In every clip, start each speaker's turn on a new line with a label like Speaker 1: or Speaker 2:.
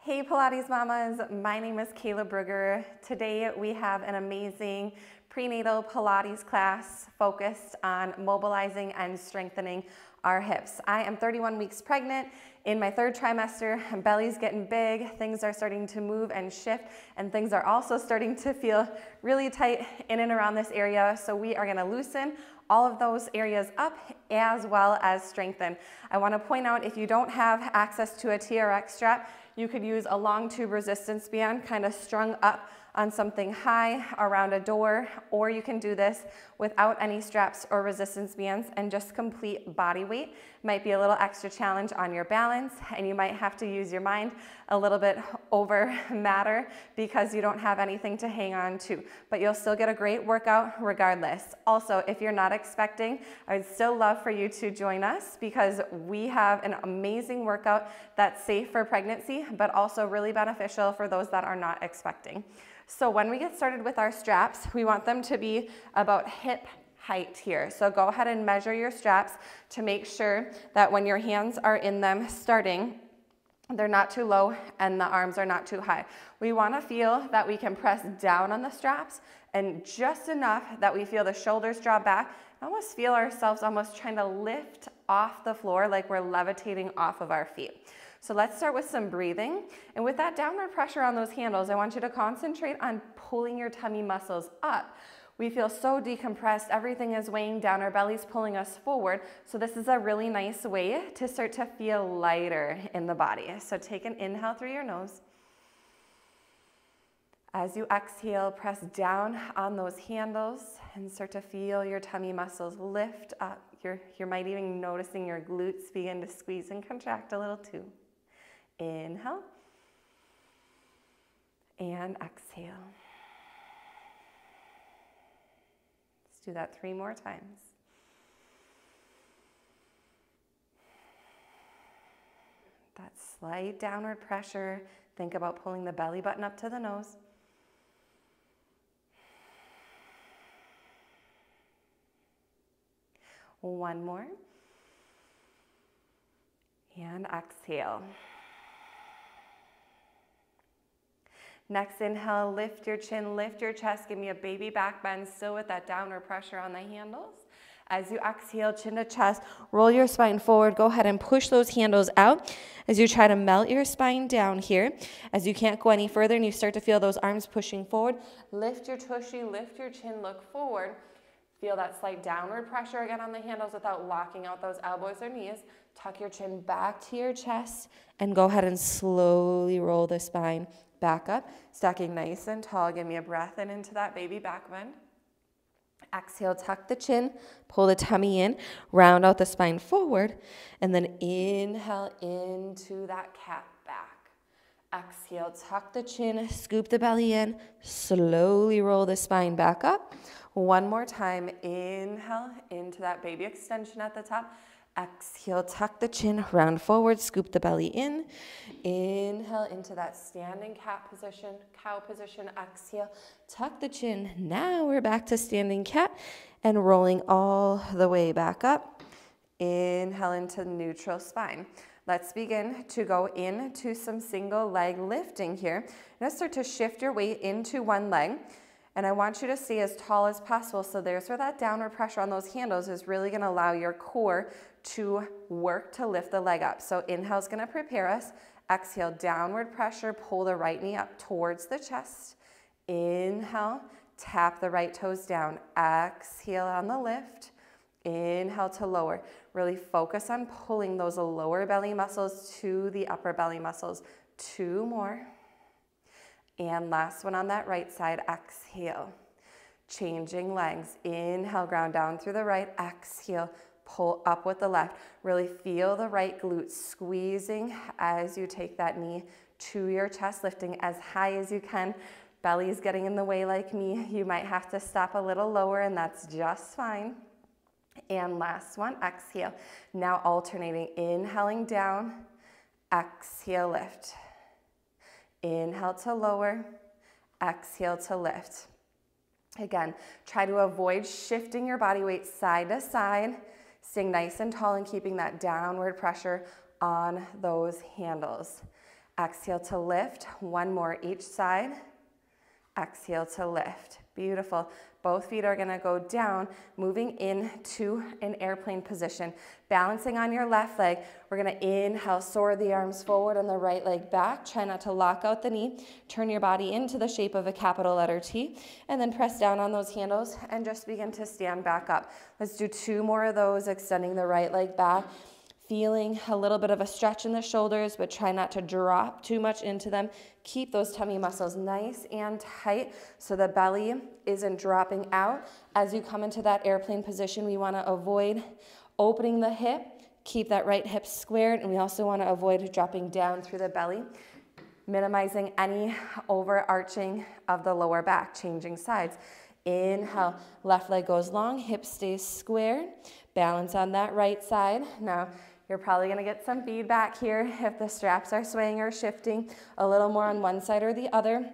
Speaker 1: Hey Pilates mamas, my name is Kayla Brugger. Today we have an amazing prenatal Pilates class focused on mobilizing and strengthening our hips. I am 31 weeks pregnant, in my third trimester, belly's getting big, things are starting to move and shift, and things are also starting to feel really tight in and around this area. So we are gonna loosen all of those areas up as well as strengthen. I wanna point out, if you don't have access to a TRX strap, you could use a long tube resistance band kind of strung up on something high around a door, or you can do this without any straps or resistance bands and just complete body weight. Might be a little extra challenge on your balance, and you might have to use your mind a little bit over matter because you don't have anything to hang on to, but you'll still get a great workout regardless. Also, if you're not expecting, I would still love for you to join us because we have an amazing workout that's safe for pregnancy, but also really beneficial for those that are not expecting. So when we get started with our straps, we want them to be about hip height here. So go ahead and measure your straps to make sure that when your hands are in them starting, they're not too low and the arms are not too high. We want to feel that we can press down on the straps and just enough that we feel the shoulders drop back. Almost feel ourselves almost trying to lift off the floor like we're levitating off of our feet. So let's start with some breathing. And with that downward pressure on those handles, I want you to concentrate on pulling your tummy muscles up. We feel so decompressed, everything is weighing down, our belly's pulling us forward. So this is a really nice way to start to feel lighter in the body. So take an inhale through your nose. As you exhale, press down on those handles and start to feel your tummy muscles lift up. You might even noticing your glutes begin to squeeze and contract a little too. Inhale and exhale. Let's do that 3 more times. That slight downward pressure. Think about pulling the belly button up to the nose. One more. And exhale. Next inhale, lift your chin, lift your chest, give me a baby back bend, still with that downward pressure on the handles. As you exhale, chin to chest, roll your spine forward, go ahead and push those handles out as you try to melt your spine down here. As you can't go any further and you start to feel those arms pushing forward, lift your tushy, lift your chin, look forward. Feel that slight downward pressure again on the handles without locking out those elbows or knees. Tuck your chin back to your chest and go ahead and slowly roll the spine back up, stacking nice and tall. Give me a breath in into that baby back bend. Exhale, tuck the chin, pull the tummy in, round out the spine forward, and then inhale into that cat back. Exhale, tuck the chin, scoop the belly in, slowly roll the spine back up. One more time, inhale into that baby extension at the top. Exhale, tuck the chin, round forward, scoop the belly in. Inhale into that standing cat position, cow position. Exhale, tuck the chin. Now we're back to standing cat and rolling all the way back up. Inhale into neutral spine. Let's begin to go into some single leg lifting here. Now start to shift your weight into one leg. And I want you to stay as tall as possible. So there's where that downward pressure on those handles is really gonna allow your core to work to lift the leg up. So inhale is gonna prepare us. Exhale, downward pressure, pull the right knee up towards the chest. Inhale, tap the right toes down. Exhale on the lift. Inhale to lower. Really focus on pulling those lower belly muscles to the upper belly muscles. 2 more. And last one on that right side, exhale. Changing legs. Inhale, ground down through the right. Exhale, pull up with the left. Really feel the right glute squeezing as you take that knee to your chest, lifting as high as you can. Belly's getting in the way like me. You might have to stop a little lower, and that's just fine. And last one, exhale. Now alternating, inhaling down, exhale, lift. Inhale to lower, exhale to lift. Again, try to avoid shifting your body weight side to side, staying nice and tall and keeping that downward pressure on those handles. Exhale to lift. One more each side. Exhale to lift. Beautiful. Both feet are gonna go down, moving into an airplane position. Balancing on your left leg, we're gonna inhale, soar the arms forward and the right leg back. Try not to lock out the knee. Turn your body into the shape of a capital letter T, and then press down on those handles and just begin to stand back up. Let's do 2 more of those, extending the right leg back. Feeling a little bit of a stretch in the shoulders, but try not to drop too much into them. Keep those tummy muscles nice and tight so the belly isn't dropping out. As you come into that airplane position, we want to avoid opening the hip. Keep that right hip squared, and we also want to avoid dropping down through the belly, minimizing any overarching of the lower back, changing sides. Inhale, left leg goes long, hip stays squared. Balance on that right side. Now, you're probably gonna get some feedback here if the straps are swaying or shifting a little more on one side or the other.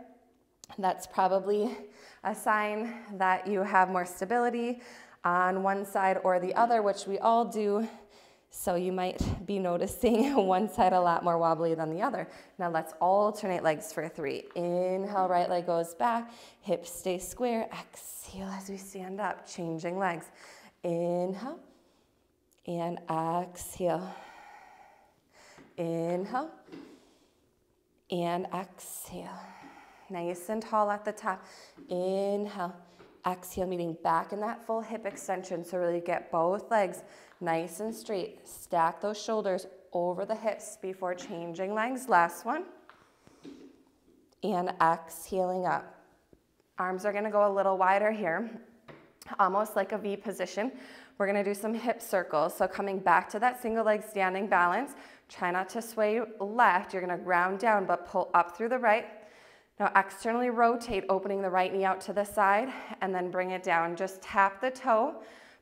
Speaker 1: That's probably a sign that you have more stability on one side or the other, which we all do. So you might be noticing one side a lot more wobbly than the other. Now let's alternate legs for 3. Inhale, right leg goes back, hips stay square. Exhale as we stand up, changing legs. Inhale and exhale. Inhale and exhale. Nice and tall at the top. Inhale, exhale, meeting back in that full hip extension. So really get both legs nice and straight. Stack those shoulders over the hips before changing legs. Last one. And exhaling up. Arms are gonna go a little wider here, almost like a V position. We're gonna do some hip circles. So coming back to that single leg standing balance, try not to sway left. You're gonna ground down, but pull up through the right. Now externally rotate, opening the right knee out to the side, and then bring it down. Just tap the toe,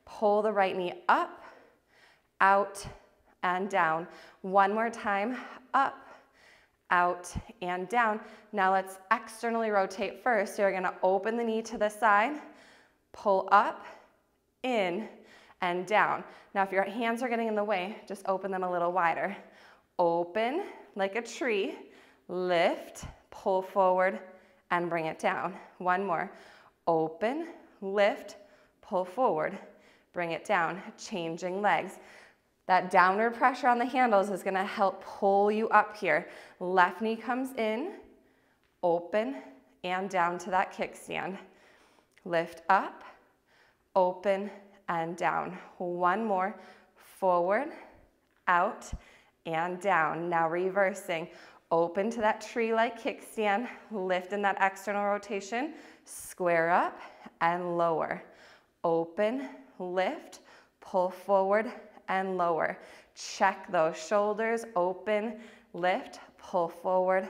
Speaker 1: pull the right knee up, out, and down. One more time, up, out, and down. Now let's externally rotate first. So you're gonna open the knee to the side, pull up, in, and down. Now if your hands are getting in the way, just open them a little wider. Open like a tree, lift, pull forward, and bring it down. One more. Open, lift, pull forward, bring it down. Changing legs. That downward pressure on the handles is gonna help pull you up here. Left knee comes in, open, and down to that kickstand. Lift up, open, and down. One more. Forward, out, and down. Now reversing. Open to that tree-like kickstand. Lift in that external rotation. Square up and lower. Open, lift, pull forward, and lower. Check those shoulders. Open, lift, pull forward,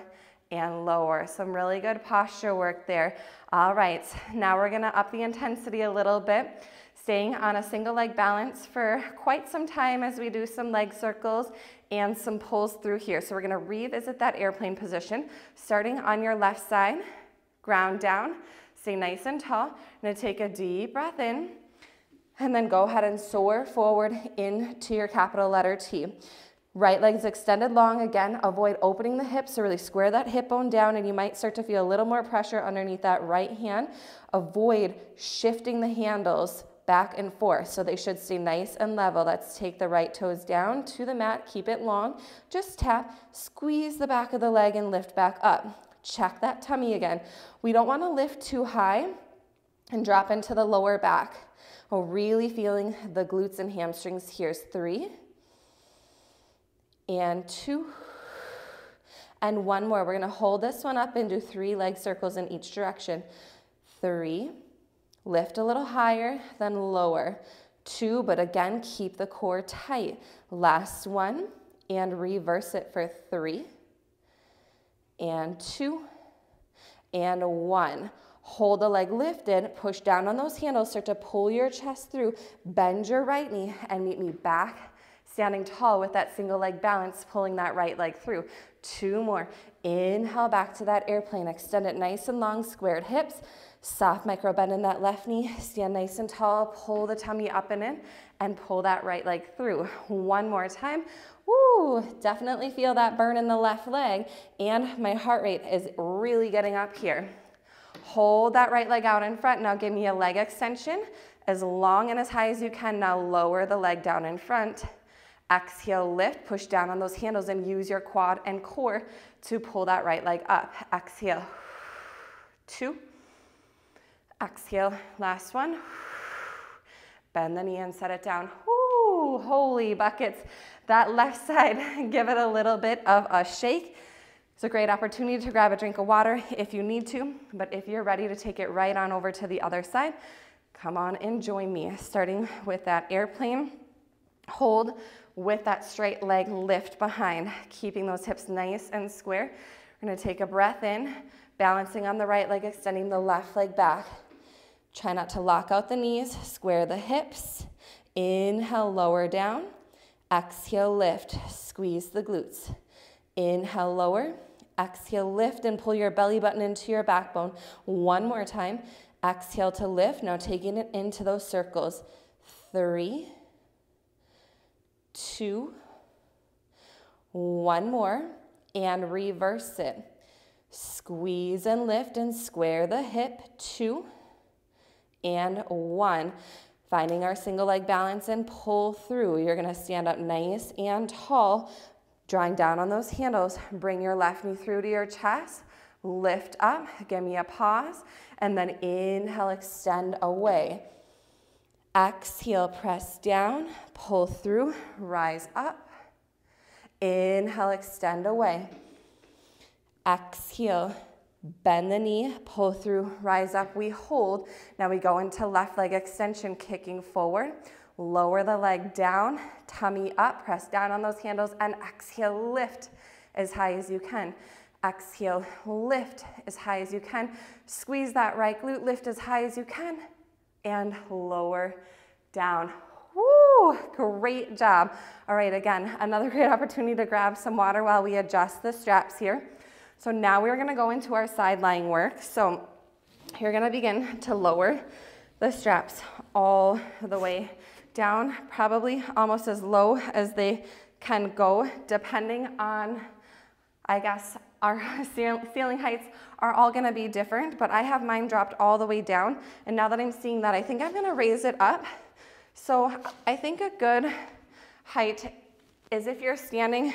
Speaker 1: and lower. Some really good posture work there. All right, now we're gonna up the intensity a little bit, staying on a single leg balance for quite some time as we do some leg circles and some pulls through here. So we're gonna revisit that airplane position, starting on your left side, ground down, stay nice and tall. You're gonna take a deep breath in, and then go ahead and soar forward into your capital letter T. Right leg's extended long. Again, avoid opening the hips, so really square that hip bone down, and you might start to feel a little more pressure underneath that right hand. Avoid shifting the handles back and forth, so they should stay nice and level. Let's take the right toes down to the mat, keep it long. Just tap, squeeze the back of the leg and lift back up. Check that tummy again. We don't want to lift too high and drop into the lower back. We're really feeling the glutes and hamstrings here. 3 and 2 and 1 more. We're gonna hold this one up and do 3 leg circles in each direction. 3, lift a little higher, then lower. 2, but again, keep the core tight. Last one, and reverse it for 3 and 2 and 1. Hold the leg lifted, push down on those handles, start to pull your chest through, bend your right knee, and meet me back Standing tall with that single leg balance, pulling that right leg through. 2 more. Inhale back to that airplane. Extend it nice and long, squared hips. Soft micro bend in that left knee. Stand nice and tall. Pull the tummy up and in and pull that right leg through. 1 more time. Woo, definitely feel that burn in the left leg, and my heart rate is really getting up here. Hold that right leg out in front. Now give me a leg extension as long and as high as you can. Now lower the leg down in front. Exhale, lift, push down on those handles and use your quad and core to pull that right leg up. Exhale, 2. Exhale, last one. Bend the knee and set it down. Woo, holy buckets. That left side, give it a little bit of a shake. It's a great opportunity to grab a drink of water if you need to, but if you're ready to take it right on over to the other side, come on and join me. Starting with that airplane, hold with that straight leg lift behind, keeping those hips nice and square. We're gonna take a breath in, balancing on the right leg, extending the left leg back. Try not to lock out the knees, square the hips. Inhale, lower down. Exhale, lift, squeeze the glutes. Inhale, lower. Exhale, lift and pull your belly button into your backbone. 1 more time. Exhale to lift. Now taking it into those circles. 3, 2, 1 more. And reverse it. Squeeze and lift and square the hip. 2 and 1. Finding our single leg balance and pull through. You're gonna stand up nice and tall, drawing down on those handles. Bring your left knee through to your chest. Lift up, give me a pause, and then inhale, extend away. Exhale, press down, pull through, rise up. Inhale, extend away. Exhale, bend the knee, pull through, rise up, we hold. Now we go into left leg extension, kicking forward. Lower the leg down, tummy up, press down on those handles, and exhale, lift as high as you can. Exhale, lift as high as you can. Squeeze that right glute, lift as high as you can, and lower down. Woo, great job. All right, again, another great opportunity to grab some water while we adjust the straps here. So now we're gonna go into our side lying work. So you're gonna begin to lower the straps all the way down, probably almost as low as they can go, depending on, I guess, our ceiling heights are all gonna be different, but I have mine dropped all the way down. And now that I'm seeing that, I think I'm gonna raise it up. So I think a good height is if you're standing,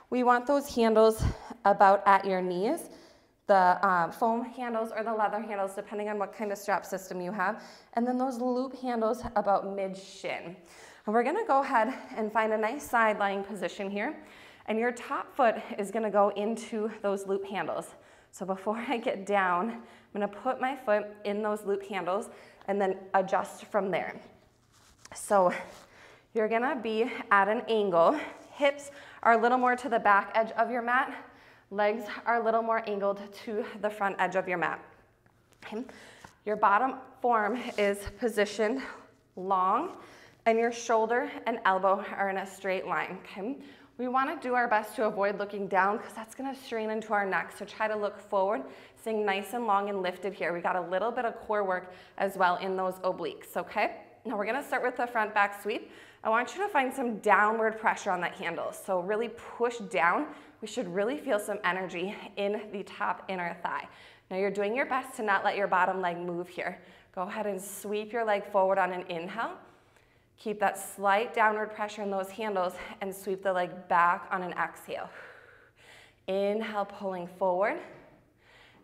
Speaker 1: we want those handles about at your knees, the foam handles or the leather handles, depending on what kind of strap system you have. And then those loop handles about mid-shin. And we're gonna go ahead and find a nice side lying position here. And your top foot is gonna go into those loop handles. So before I get down, I'm gonna put my foot in those loop handles and then adjust from there. So you're gonna be at an angle. Hips are a little more to the back edge of your mat. Legs are a little more angled to the front edge of your mat. Okay. Your bottom form is positioned long, and your shoulder and elbow are in a straight line. Okay. We want to do our best to avoid looking down because that's going to strain into our neck. So try to look forward, staying nice and long and lifted here. We got a little bit of core work as well in those obliques. Okay. Now we're going to start with the front back sweep. I want you to find some downward pressure on that handle. So really push down. We should really feel some energy in the top inner thigh. Now you're doing your best to not let your bottom leg move here. Go ahead and sweep your leg forward on an inhale. Keep that slight downward pressure in those handles and sweep the leg back on an exhale. Inhale, pulling forward,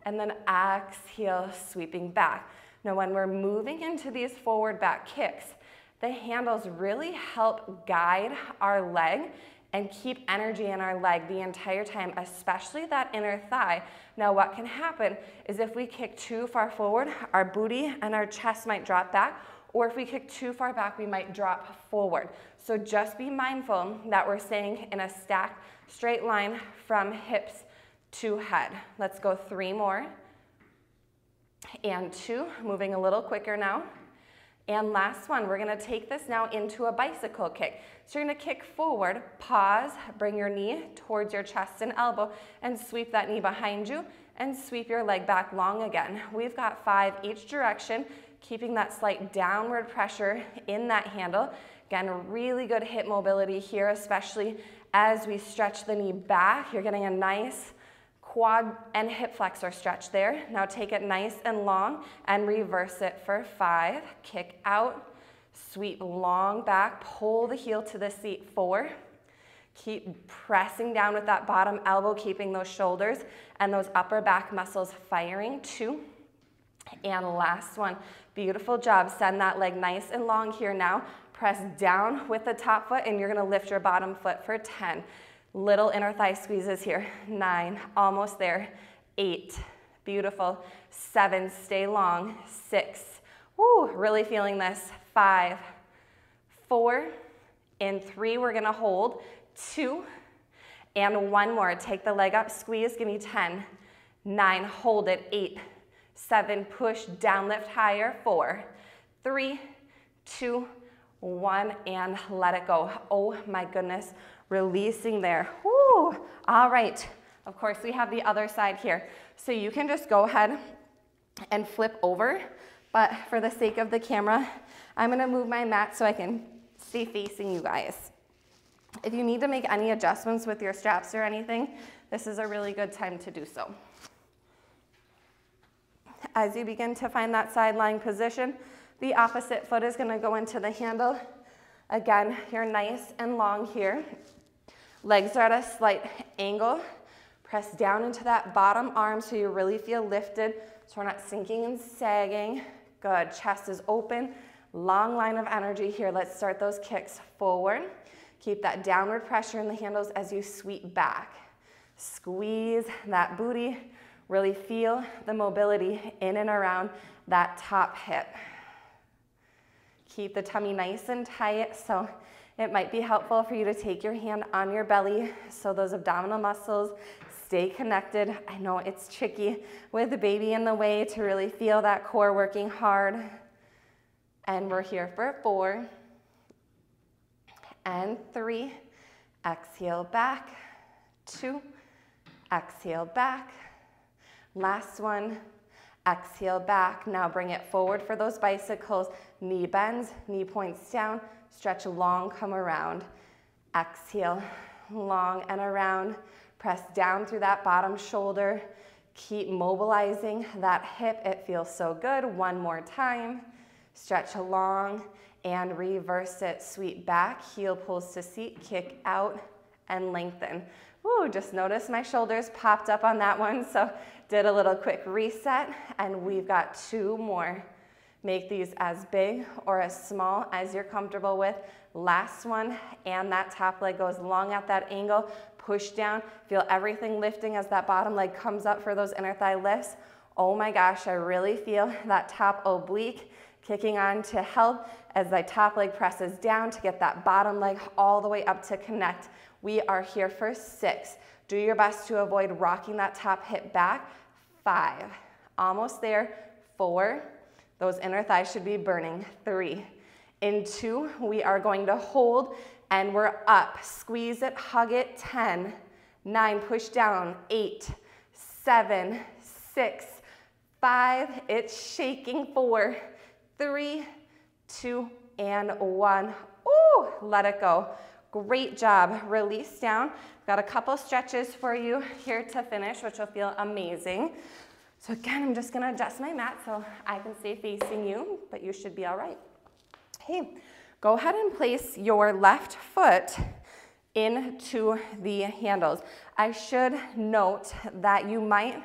Speaker 1: and then exhale, sweeping back. Now when we're moving into these forward back kicks, the handles really help guide our leg and keep energy in our leg the entire time, especially that inner thigh. Now what can happen is if we kick too far forward, our booty and our chest might drop back, or if we kick too far back, we might drop forward. So just be mindful that we're staying in a stacked straight line from hips to head. Let's go 3 more. And 2, moving a little quicker now. And last one, we're gonna take this now into a bicycle kick. So you're gonna kick forward, pause, bring your knee towards your chest and elbow, and sweep that knee behind you, and sweep your leg back long again. We've got 5 each direction, keeping that slight downward pressure in that handle. Again, really good hip mobility here, especially as we stretch the knee back. You're getting a nice quad and hip flexor stretch there. Now take it nice and long and reverse it for 5. Kick out, sweep long back, pull the heel to the seat, 4. Keep pressing down with that bottom elbow, keeping those shoulders and those upper back muscles firing, 2. And last one, beautiful job. Send that leg nice and long here now. Press down with the top foot and you're gonna lift your bottom foot for 10. Little inner thigh squeezes here. 9, almost there. 8, beautiful. 7, stay long. 6, woo, really feeling this. 5, 4, in 3, we're gonna hold. 2, and 1 more. Take the leg up, squeeze, give me 10. 9, hold it. 8, 7, push, down, lift higher. 4, 3, 2, 1, and let it go. Oh my goodness. Releasing there. Woo. All right. Of course, we have the other side here. So you can just go ahead and flip over. But for the sake of the camera, I'm going to move my mat so I can stay facing you guys. If you need to make any adjustments with your straps or anything, this is a really good time to do so. As you begin to find that side lying position, the opposite foot is going to go into the handle. Again, you're nice and long here. Legs are at a slight angle. Press down into that bottom arm so you really feel lifted, so we're not sinking and sagging. Good, chest is open. Long line of energy here. Let's start those kicks forward. Keep that downward pressure in the handles as you sweep back. Squeeze that booty. Really feel the mobility in and around that top hip. Keep the tummy nice and tight, so it might be helpful for you to take your hand on your belly so those abdominal muscles stay connected. I know it's tricky with the baby in the way to really feel that core working hard. And we're here for 4 and 3. Exhale back, 2, exhale back. Last one. Exhale back. Now bring it forward for those bicycles. Knee bends, knee points down, stretch long, come around. Exhale, long and around. Press down through that bottom shoulder. Keep mobilizing that hip. It feels so good. 1 more time. Stretch long and reverse it. Sweep back, heel pulls to seat, kick out and lengthen. Ooh, just notice my shoulders popped up on that one, so did a little quick reset, and we've got 2 more. Make these as big or as small as you're comfortable with. Last one, and that top leg goes long at that angle. Push down, feel everything lifting as that bottom leg comes up for those inner thigh lifts. Oh my gosh, I really feel that top oblique kicking on to help as my top leg presses down to get that bottom leg all the way up to connect. We are here for 6. Do your best to avoid rocking that top hip back. 5, almost there. 4, those inner thighs should be burning. 3, in 2, we are going to hold and we're up. Squeeze it, hug it. 10, 9, push down. 8, 7, 6, 5, it's shaking. 4, 3, 2, and 1. Ooh, let it go. Great job. Release down. Got a couple stretches for you here to finish, which will feel amazing. So again, I'm just going to adjust my mat so I can stay facing you, but you should be all right. Okay, go ahead and place your left foot into the handles. I should note that you might,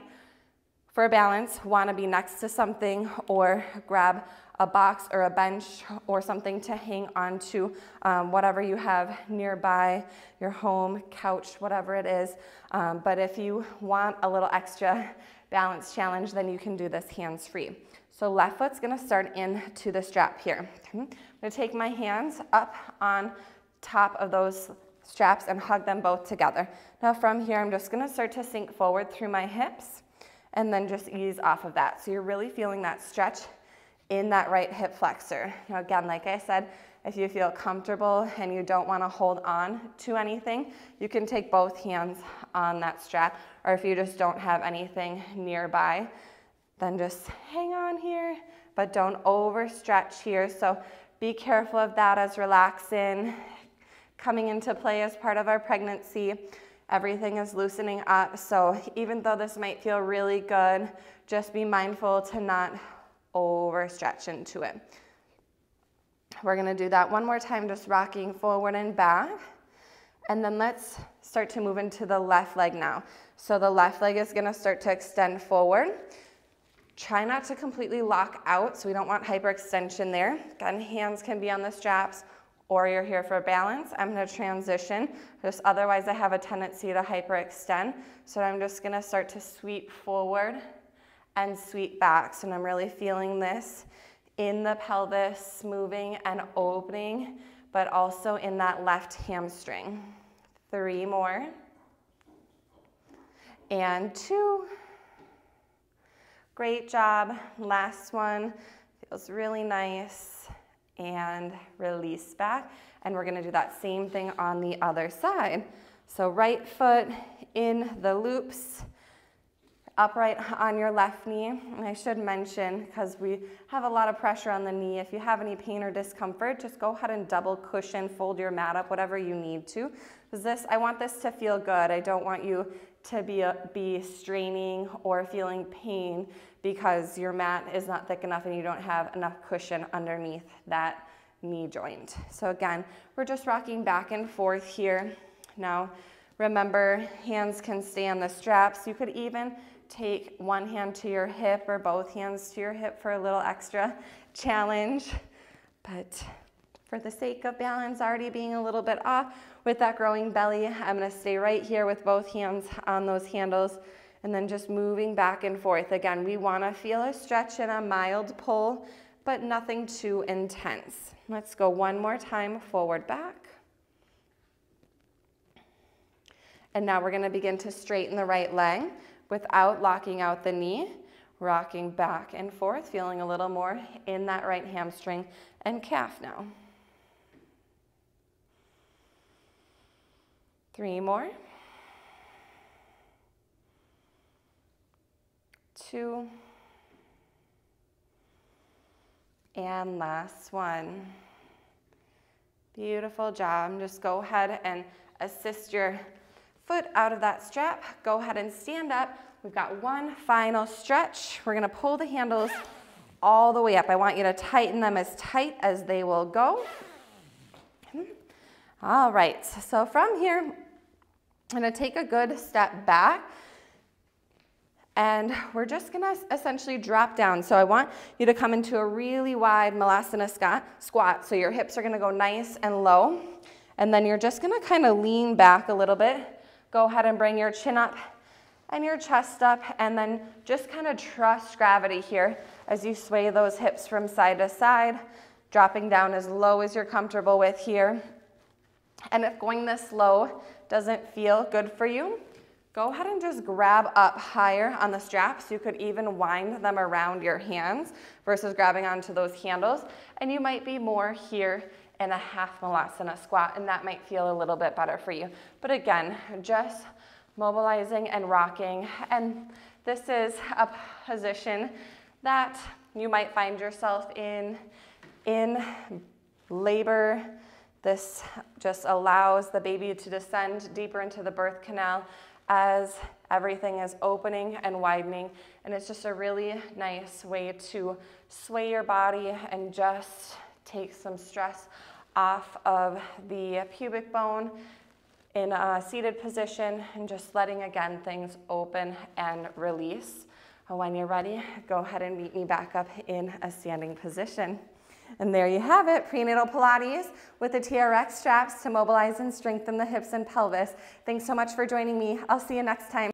Speaker 1: for balance, want to be next to something or grab a box or a bench or something to hang onto, whatever you have nearby, your home, couch, whatever it is. But if you want a little extra balance challenge, then you can do this hands-free. So left foot's gonna start into the strap here. I'm gonna take my hands up on top of those straps and hug them both together. Now from here, I'm just gonna start to sink forward through my hips and then just ease off of that. So you're really feeling that stretch in that right hip flexor. Now again, like I said, if you feel comfortable and you don't want to hold on to anything, you can take both hands on that strap, or if you just don't have anything nearby, then just hang on here, but don't overstretch here. So be careful of that as relaxin coming into play as part of our pregnancy. Everything is loosening up, so even though this might feel really good, just be mindful to not overstretch into it. We're gonna do that one more time, just rocking forward and back. And then let's start to move into the left leg now. So the left leg is gonna start to extend forward. Try not to completely lock out, so we don't want hyperextension there. Again, hands can be on the straps, or you're here for balance. I'm gonna transition, just otherwise I have a tendency to hyperextend. So I'm just gonna start to sweep forward and sweep back. So I'm really feeling this in the pelvis, moving and opening, but also in that left hamstring. 3 more. And 2. Great job. Last one. Feels really nice. And release back. And we're gonna do that same thing on the other side. So right foot in the loops, upright on your left knee. And I should mention, because we have a lot of pressure on the knee, if you have any pain or discomfort, just go ahead and double cushion, fold your mat up, whatever you need to. Because I want this to feel good. I don't want you to be straining or feeling pain because your mat is not thick enough and you don't have enough cushion underneath that knee joint. So again, we're just rocking back and forth here. Now, remember, hands can stay on the straps. You could even take one hand to your hip or both hands to your hip for a little extra challenge. But for the sake of balance already being a little bit off with that growing belly, I'm gonna stay right here with both hands on those handles and then just moving back and forth. Again, we wanna feel a stretch and a mild pull, but nothing too intense. Let's go one more time, forward, back. And now we're gonna begin to straighten the right leg without locking out the knee, rocking back and forth, feeling a little more in that right hamstring and calf now. 3 more. 2. And last one. Beautiful job. Just go ahead and assist your foot out of that strap. Go ahead and stand up. We've got one final stretch. We're gonna pull the handles all the way up. I want you to tighten them as tight as they will go. All right, so from here, I'm gonna take a good step back and we're just gonna essentially drop down. So I want you to come into a really wide Malasana squat. So your hips are gonna go nice and low. And then you're just gonna kind of lean back a little bit. Go ahead and bring your chin up and your chest up, and then just kind of trust gravity here as you sway those hips from side to side, dropping down as low as you're comfortable with here. And if going this low doesn't feel good for you, go ahead and just grab up higher on the straps. You could even wind them around your hands versus grabbing onto those handles. And you might be more here in a half Malasana squat, and that might feel a little bit better for you. But again, just mobilizing and rocking. And this is a position that you might find yourself in labor. This just allows the baby to descend deeper into the birth canal as everything is opening and widening. And it's just a really nice way to sway your body and just take some stress off of the pubic bone in a seated position and just letting, again, things open and release. When you're ready, go ahead and meet me back up in a standing position. And there you have it, prenatal Pilates with the TRX straps to mobilize and strengthen the hips and pelvis. Thanks so much for joining me. I'll see you next time.